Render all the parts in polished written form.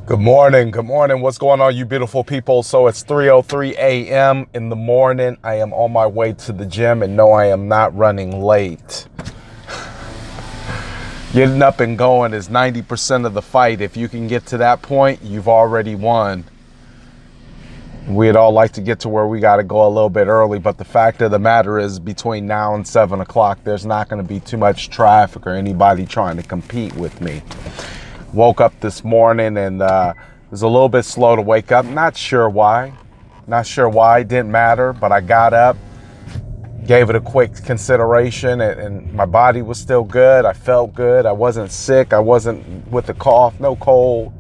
Good morning. Good morning. What's going on, you beautiful people? So it's 3:03 a.m. in the morning. I am on my way to the gym, and no, I am not running late. Getting up and going is 90% of the fight. If you can get to that point, you've already won. We'd all like to get to where we got to go a little bit early, but the fact of the matter is between now and 7 o'clock, there's not going to be too much traffic or anybody trying to compete with me. Woke up this morning and it was a little bit slow to wake up. Not sure why. Didn't matter, but I got up, gave it a quick consideration, and my body was still good. I felt good. I wasn't sick. I wasn't with a cough, no cold.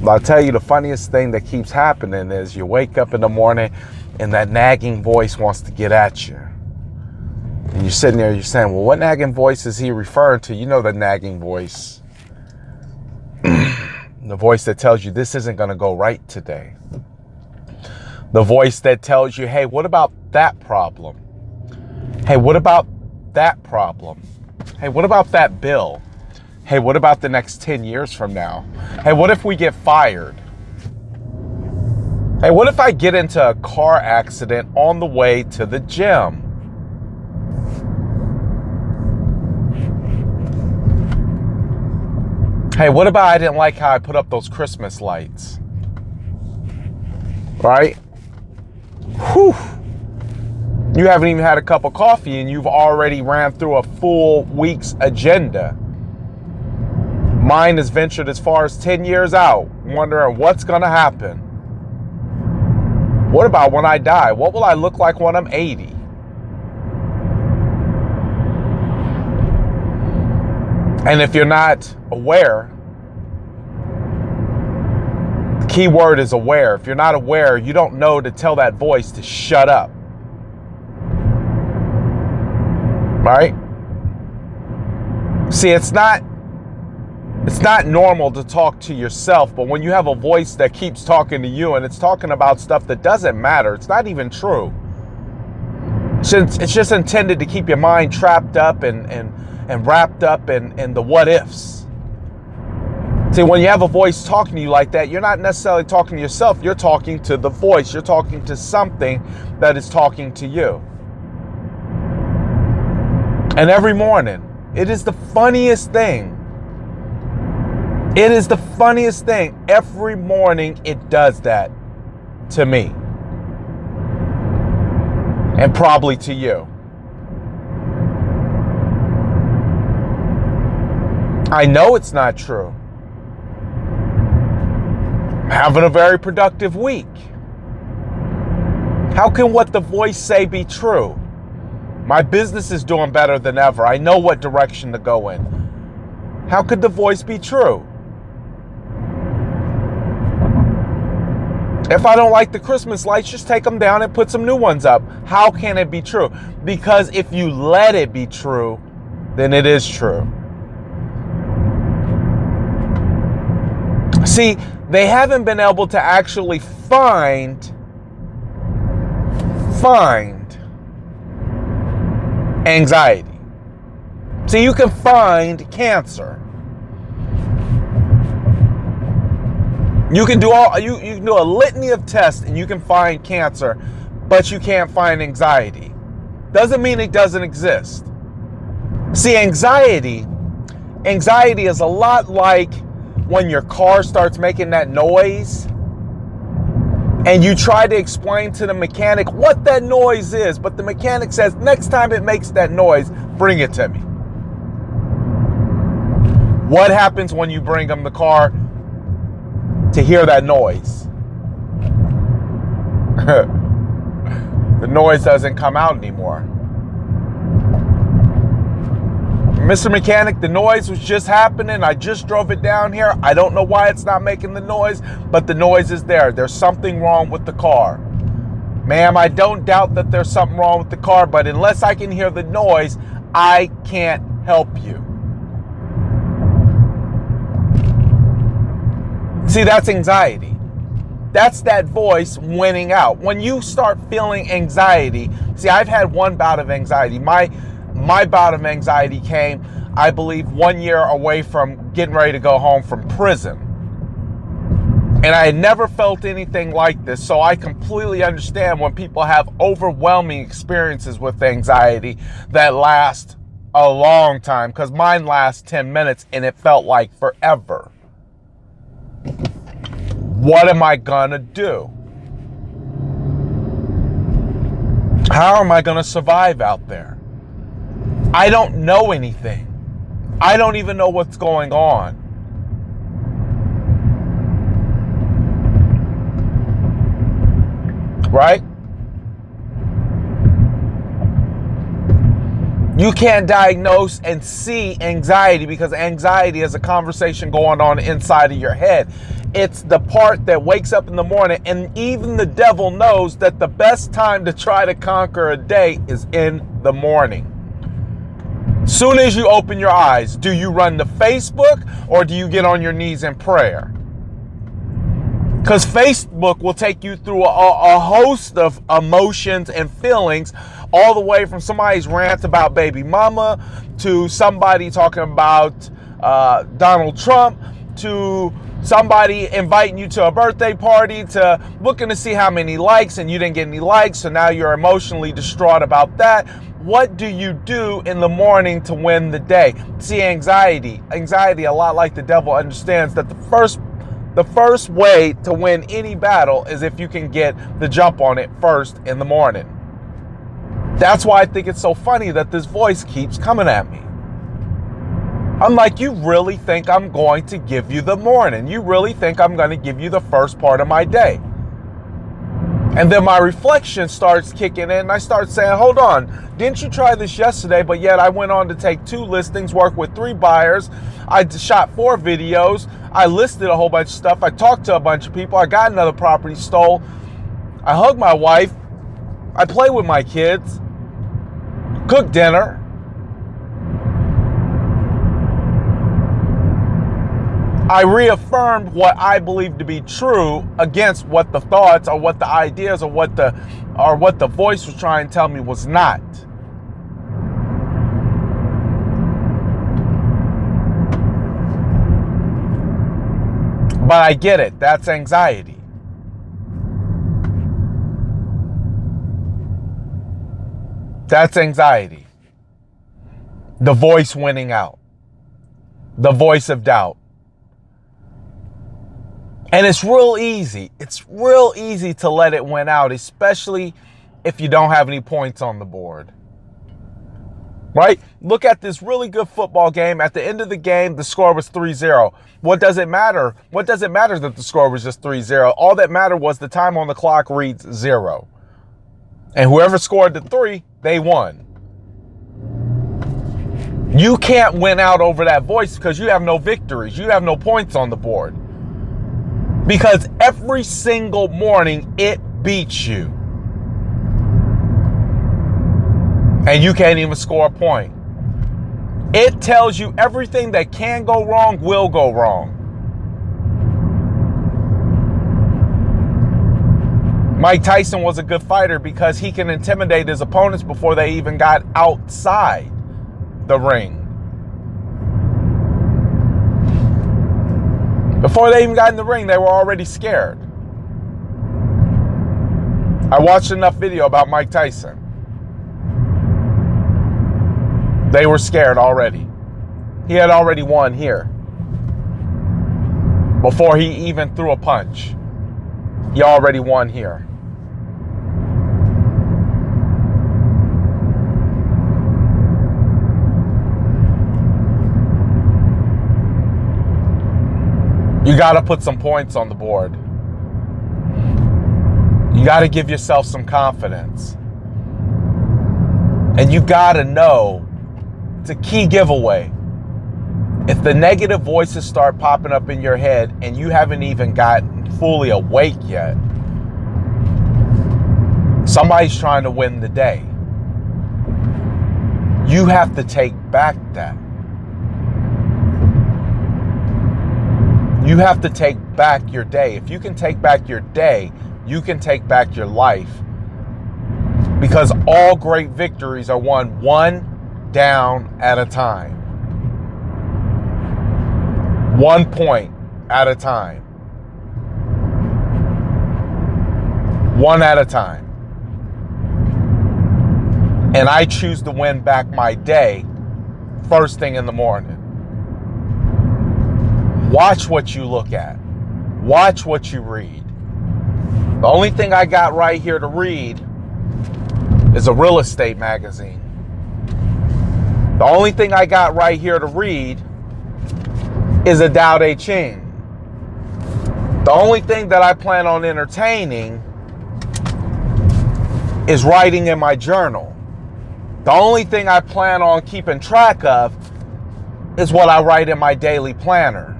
But I'll tell you, the funniest thing that keeps happening is you wake up in the morning and that nagging voice wants to get at you. And you're sitting there, you're saying, well, what nagging voice is he referring to? You know the nagging voice. The voice that tells you this isn't going to go right today. The voice that tells you, hey, what about that problem? Hey, what about that problem? Hey, what about that bill? Hey, what about the next 10 years from now? Hey, what if we get fired? Hey, what if I get into a car accident on the way to the gym? Hey, what about I didn't like how I put up those Christmas lights? Right? Whew. You haven't even had a cup of coffee and you've already ran through a full week's agenda. Mine has ventured as far as 10 years out, wondering what's going to happen. What about when I die? What will I look like when I'm 80? And if you're not aware, the key word is aware. If you're not aware, you don't know to tell that voice to shut up. Right? See, it's not normal to talk to yourself, but when you have a voice that keeps talking to you and it's talking about stuff that doesn't matter, it's not even true. It's just intended to keep your mind trapped up and wrapped up in the what ifs. See, when you have a voice talking to you like that, you're not necessarily talking to yourself, you're talking to the voice, you're talking to something that is talking to you. And every morning, it is the funniest thing. It is the funniest thing. Every morning it does that to me. And probably to you. I know it's not true. I'm having a very productive week. How can what the voice say be true? My business is doing better than ever. I know what direction to go in. How could the voice be true? If I don't like the Christmas lights, just take them down and put some new ones up. How can it be true? Because if you let it be true, then it is true. See, they haven't been able to actually find anxiety. See, you can find cancer. You can do you can do a litany of tests and you can find cancer, but you can't find anxiety. Doesn't mean it doesn't exist. See, anxiety is a lot like when your car starts making that noise and you try to explain to the mechanic what that noise is, but the mechanic says, next time it makes that noise, bring it to me. What happens when you bring them the car to hear that noise? The noise doesn't come out anymore. Mr. Mechanic, the noise was just happening. I just drove it down here. I don't know why it's not making the noise, but the noise is there. There's something wrong with the car. Ma'am, I don't doubt that there's something wrong with the car, but unless I can hear the noise, I can't help you. See, that's anxiety. That's that voice winning out. When you start feeling anxiety, see, I've had one bout of anxiety. My bout of anxiety came, I believe, 1 year away from getting ready to go home from prison. And I had never felt anything like this, so I completely understand when people have overwhelming experiences with anxiety that last a long time, because mine lasts 10 minutes and it felt like forever. What am I gonna do? How am I gonna survive out there? I don't know anything. I don't even know what's going on. Right? You can't diagnose and see anxiety because anxiety is a conversation going on inside of your head. It's the part that wakes up in the morning, and even the devil knows that the best time to try to conquer a day is in the morning. Soon as you open your eyes, do you run to Facebook or do you get on your knees in prayer? Because Facebook will take you through a host of emotions and feelings, all the way from somebody's rant about baby mama to somebody talking about Donald Trump to somebody inviting you to a birthday party to looking to see how many likes and you didn't get any likes, so now you're emotionally distraught about that. What do you do in the morning to win the day? See, anxiety, a lot like the devil, understands that the first way to win any battle is if you can get the jump on it first in the morning. That's why I think it's so funny that this voice keeps coming at me. I'm like, you really think I'm going to give you the morning? You really think I'm going to give you the first part of my day? And then my reflection starts kicking in and I start saying, hold on, didn't you try this yesterday? But yet I went on to take 2 listings, work with 3 buyers. I shot 4 videos. I listed a whole bunch of stuff. I talked to a bunch of people. I got another property stole. I hugged my wife. I play with my kids. Cook dinner. I reaffirmed what I believe to be true against what the thoughts or what the ideas or what the voice was trying to tell me was not. But I get it. That's anxiety. That's anxiety. The voice winning out. The voice of doubt. And it's real easy. It's real easy to let it win out, especially if you don't have any points on the board. Right? Look at this really good football game. At the end of the game, the score was 3-0. What does it matter? What does it matter that the score was just 3-0? All that mattered was the time on the clock reads 0. And whoever scored the 3, they won. You can't win out over that voice because you have no victories. You have no points on the board. Because every single morning it beats you. And you can't even score a point. It tells you everything that can go wrong will go wrong. Mike Tyson was a good fighter because he can intimidate his opponents before they even got outside the ring. Before they even got in the ring, they were already scared. I watched enough video about Mike Tyson. They were scared already. He had already won here. Before he even threw a punch. He already won here. You got to put some points on the board. You got to give yourself some confidence. And you got to know, it's a key giveaway. If the negative voices start popping up in your head and you haven't even gotten fully awake yet, somebody's trying to win the day. You have to take back that. You have to take back your day. If you can take back your day, you can take back your life. Because all great victories are won one down at a time. 1 point at a time. one at a time. And I choose to win back my day first thing in the morning. Watch what you look at. Watch what you read. The only thing I got right here to read is a real estate magazine. The only thing I got right here to read is a Tao Te Ching. The only thing that I plan on entertaining is writing in my journal. The only thing I plan on keeping track of is what I write in my daily planner.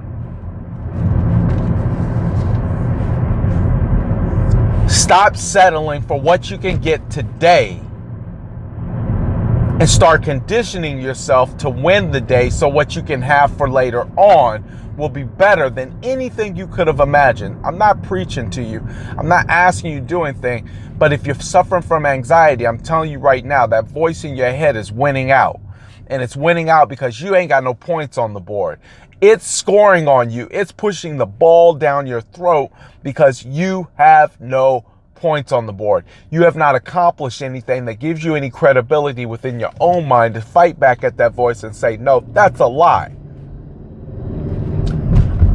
Stop settling for what you can get today and start conditioning yourself to win the day so what you can have for later on will be better than anything you could have imagined. I'm not preaching to you. I'm not asking you to do anything. But if you're suffering from anxiety, I'm telling you right now, that voice in your head is winning out. And it's winning out because you ain't got no points on the board. It's scoring on you. It's pushing the ball down your throat because you have no points on the board. You have not accomplished anything that gives you any credibility within your own mind to fight back at that voice and say, no, that's a lie.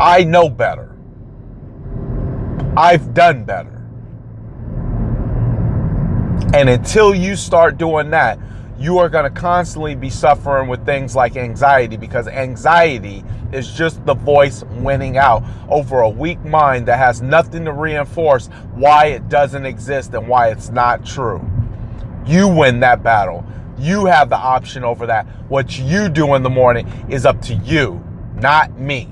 I know better. I've done better. And until you start doing that, you are going to constantly be suffering with things like anxiety, because anxiety is just the voice winning out over a weak mind that has nothing to reinforce why it doesn't exist and why it's not true. You win that battle. You have the option over that. What you do in the morning is up to you, not me.